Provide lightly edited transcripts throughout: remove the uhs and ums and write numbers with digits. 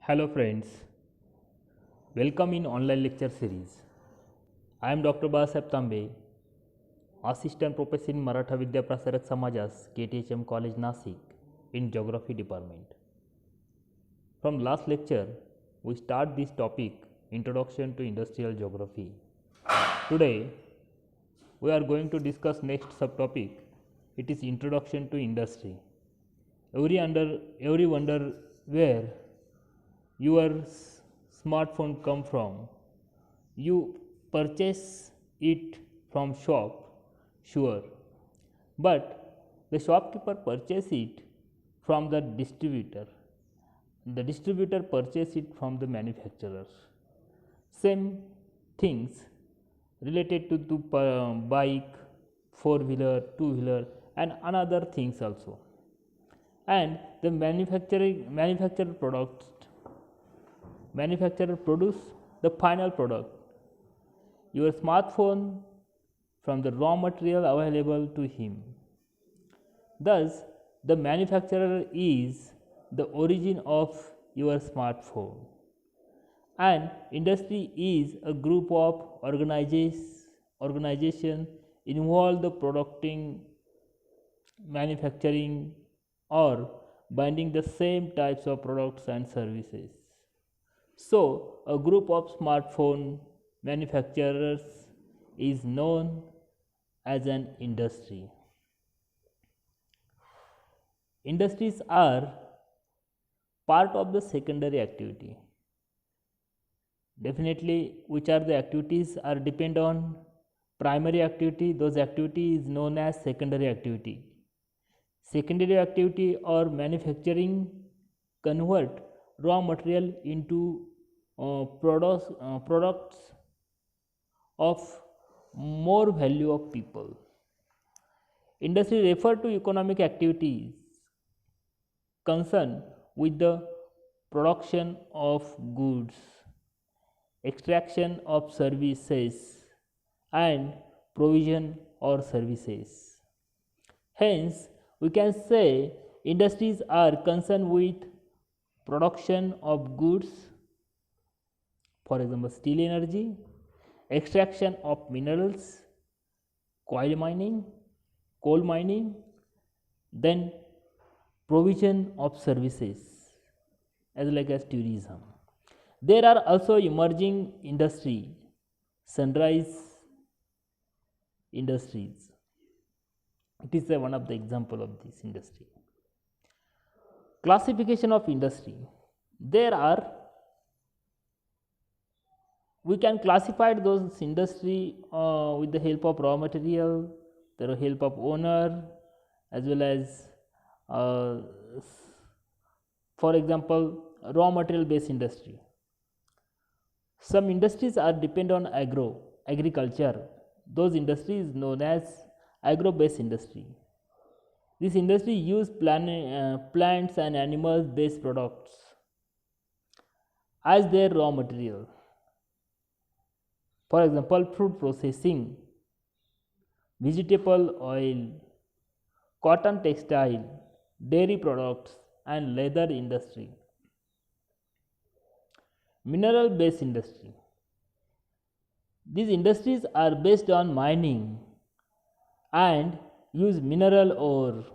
Hello friends, welcome in online lecture series. I am Dr. Basab Tambe, Assistant Professor in Maratha Vidya Prasarak Samajas, KTHM College Nasik in Geography Department. From last lecture, we start this topic Introduction to Industrial Geography. Today, we are going to discuss next subtopic. It is Introduction to Industry. Every wonder where your smartphone come from. You purchase it from shop, sure, but the shopkeeper purchase it from the distributor. The distributor purchase it from the manufacturer. Same things related to bike, four wheeler, two wheeler, and another things also. And the manufacturer produce the final product, your smartphone, from the raw material available to him. Thus, the manufacturer is the origin of your smartphone, and industry is a group of organization involved the producing, manufacturing, or binding the same types of products and services. So, a group of smartphone manufacturers is known as an industry. Industries are part of the secondary activity. Definitely, which are the activities are depend on primary activity, those activity is known as secondary activity. Secondary activity or manufacturing convert raw material into products of more value of people. Industry refer to economic activities concerned with the production of goods, extraction of services, and provision or services. Hence, we can say industries are concerned with production of goods, for example, steel energy, extraction of minerals, coal mining, then provision of services as like as tourism. There are also emerging industry, sunrise industries. It is one of the example of this industry. Classification of industry. We can classify those industry with the help of raw material, the help of owner, as well as for example, raw material based industry. Some industries are depend on agriculture. Those industries known as agro based industry. This industry use plants and animals based products as their raw material. For example, fruit processing, vegetable oil, cotton textile, dairy products, and leather industry. Mineral based industry. These industries are based on mining and use mineral ore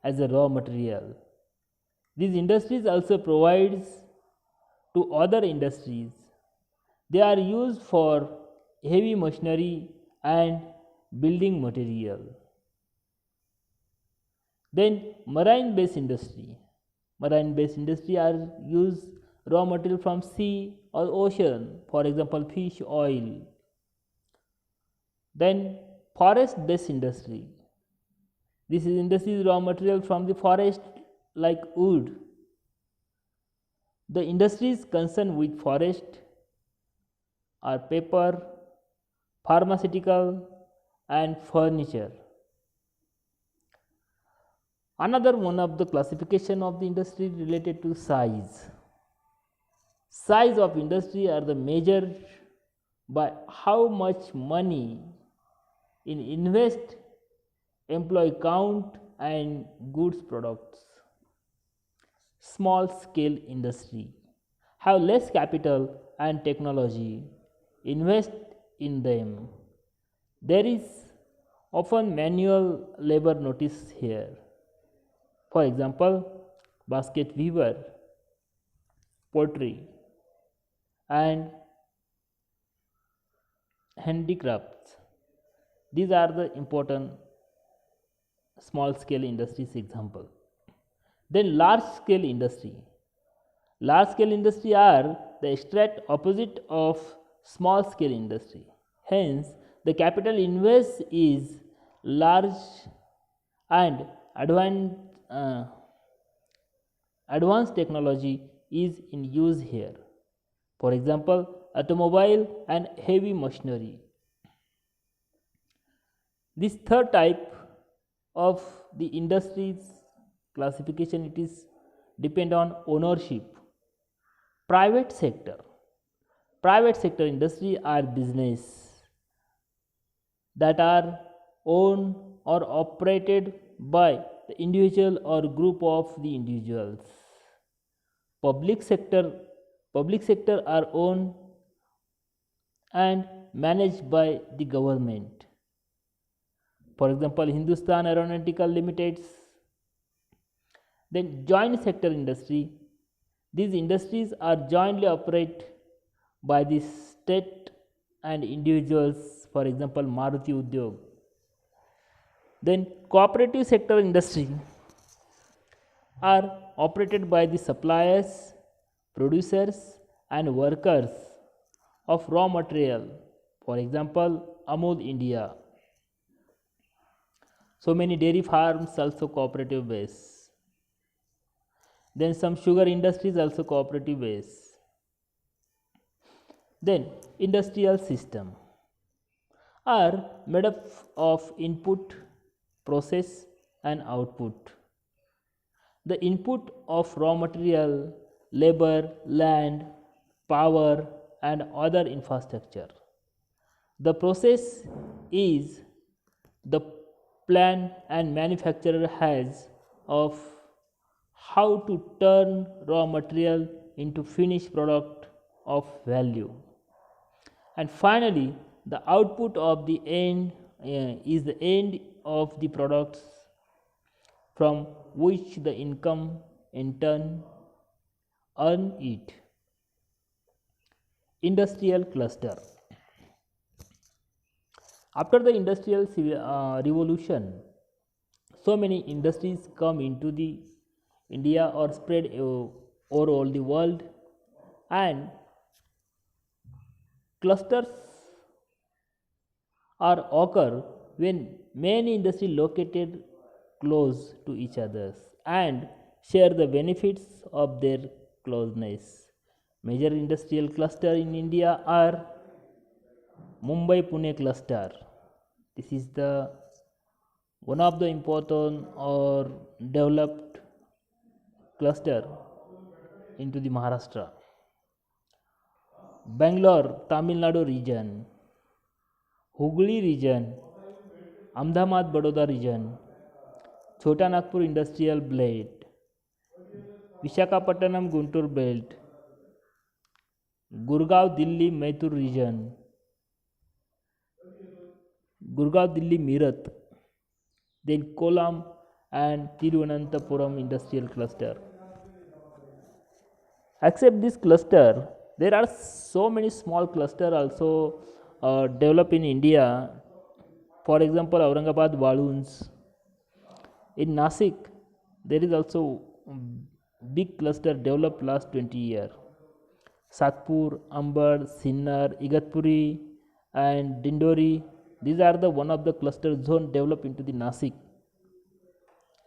as a raw material. These industries also provides to other industries. They are used for heavy machinery and building material. Then marine based industry. Marine based industry are use raw material from sea or ocean, for example, fish oil. Then forest based industry. This is industry raw material from the forest like wood. The industries concerned with forest are paper, pharmaceutical, and furniture. Another one of the classification of the industry related to size. Size of industry are the measured by how much money in invest, employee count, and goods products. small scale industry have less capital and technology. Invest in them. There is often manual labor notice here. For example, basket weaver, pottery, and handicrafts. These are the important small scale industries example. Then large scale industry. Large scale industry are the exact opposite of small scale industry. Hence, the capital invest is large and uh, advanced technology is in use here. For example, automobile and heavy machinery. This third type of the industries classification, it is depend on ownership. Private sector. Private sector industry are business that are owned or operated by the individual or group of the individuals. Public sector are owned and managed by the government. For example, Hindustan Aeronautical Limited. Then joint sector industry. These industries are jointly operated by the state and individuals. For example, Maruti Udyog. Then cooperative sector industry are operated by the suppliers, producers and workers of raw material. For example, Amul India. So many dairy farms also cooperative base. Then some sugar industries also cooperative base. Then industrial system are made up of input, process and output. The input of raw material, labor, land, power and other infrastructure. The process is the plan and manufacturer has of how to turn raw material into finished product of value. And finally, the output of the end is the end of the products from which the income in turn earn it. Industrial cluster. After the industrial revolution, so many industries come into the India or spread over all the world, and clusters are occur when many industries located close to each other and share the benefits of their closeness. Major industrial cluster in India are Mumbai Pune cluster. This is the one of the important or developed cluster into the Maharashtra. Bangalore, Tamil Nadu region, Hooghly region, Ahmedabad, Baroda region, Chota Nagpur industrial belt, Visakhapatnam, Guntur belt, Gurgaon, Delhi, Mysore region, Gurgaon, Delhi, Meerut, then Kollam and Tiruvananthapuram industrial cluster. Except this cluster, there are so many small clusters also developed in India. For example, Aurangabad balloons. In Nasik, there is also big cluster developed last 20 years. Satpur, Ambad, Sinnar, Igatpuri and Dindori. These are the one of the cluster zone developed into the Nasik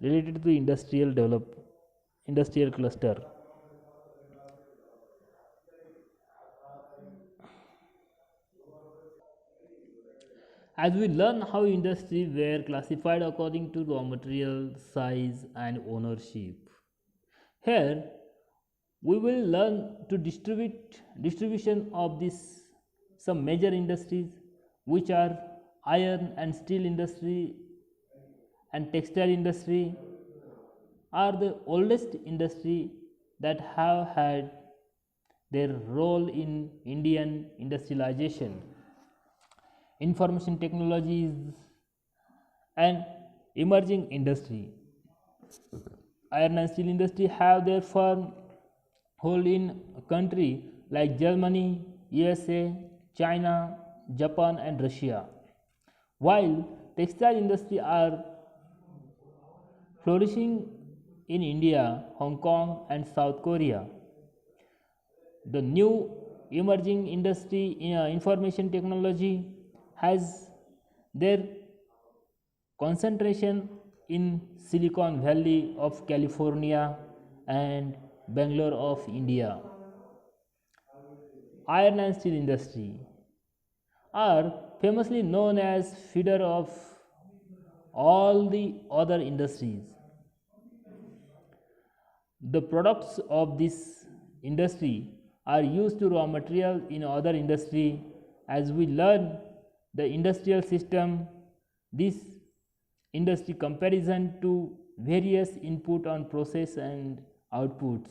related to the industrial cluster. As we learn how industries were classified according to raw material, size and ownership. Here we will learn to distribution of this some major industries which are iron and steel industry and textile industry are the oldest industry that have had their role in Indian industrialization. Information technology is an emerging industry. Iron and steel industry have their firm hold in countries like Germany, USA, China, Japan and Russia. While textile industry are flourishing in India, Hong Kong and South Korea. The new emerging industry in information technology has their concentration in Silicon Valley of California and Bangalore of India. Iron and steel industry are famously known as feeder of all the other industries. The products of this industry are used to raw material in other industry. As we learn the industrial system, this industry comparison to various input on process and outputs.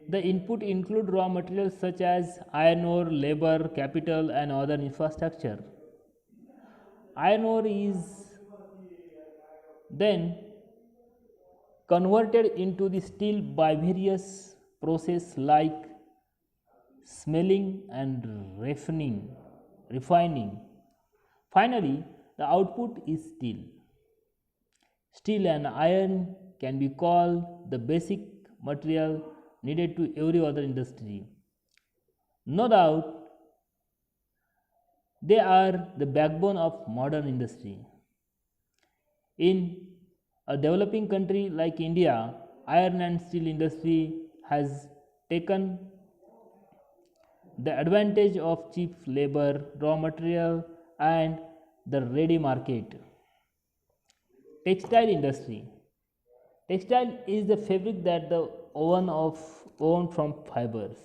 The input include raw materials such as iron ore, labor, capital and other infrastructure. Iron ore is then converted into the steel by various process like smelting and refining. Finally, the output is steel. Steel and iron can be called the basic material needed to every other industry. No doubt, they are the backbone of modern industry. In a developing country like India, iron and steel industry has taken the advantage of cheap labor, raw material and the ready market. Textile industry. Textile is the fabric that the woven from fibers.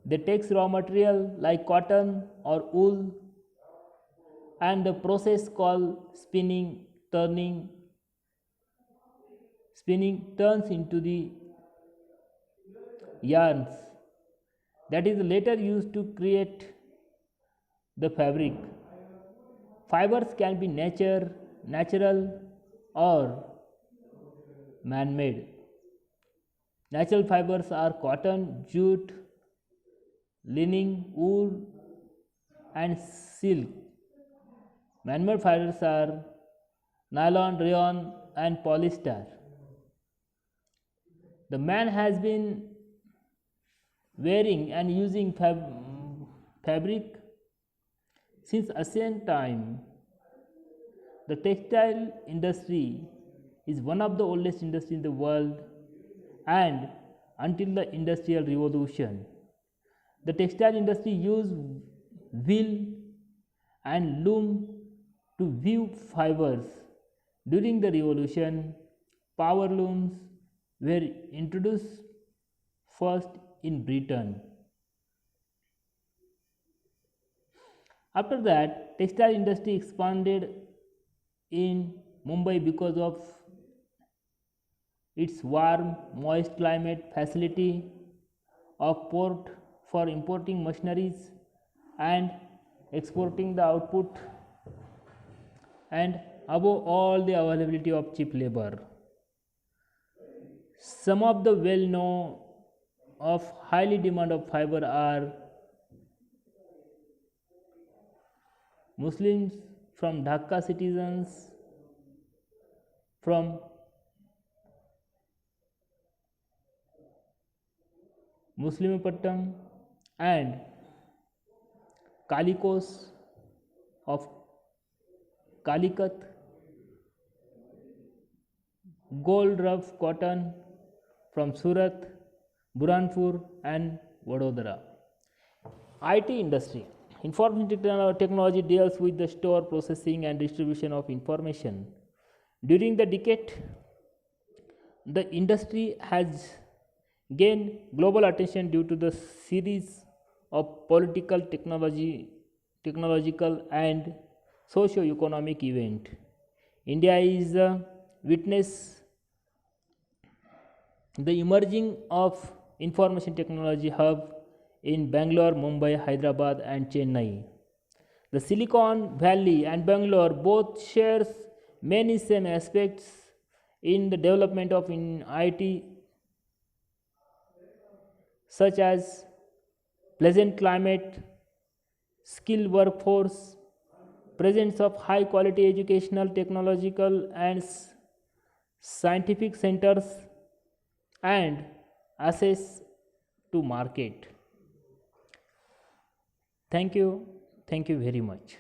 They take raw material like cotton or wool and the process called spinning turns into the yarns that is later used to create the fabric. Fibers can be natural or man-made. Natural fibers are cotton, jute, linen, wool and silk. Man-made fibers are nylon, rayon and polyester. The man has been wearing and using fabric since ancient time. The textile industry is one of the oldest industries in the world, and until the industrial revolution, the textile industry used wheel and loom to weave fibers. During the revolution, power looms were introduced first in Britain. After that, textile industry expanded in Mumbai because of its warm, moist climate, facility of port for importing machineries and exporting the output, and above all the availability of cheap labor. Some of the well known of highly demand of fiber are Muslims from Dhaka, citizens from Muslimapattam and Kalikos of Calicut, gold rough cotton from Surat, Burhanpur and Vadodara. IT industry. Information technology deals with the store, processing and distribution of information. During the decade, the industry has gained global attention due to the series of political, technological and socio-economic events. India is a witness the emerging of information technology hub in Bangalore, Mumbai, Hyderabad and Chennai. The Silicon Valley and Bangalore both shares many same aspects in the development of in IT, such as pleasant climate, skilled workforce, presence of high quality educational, technological and scientific centers, and access to market. Thank you very much.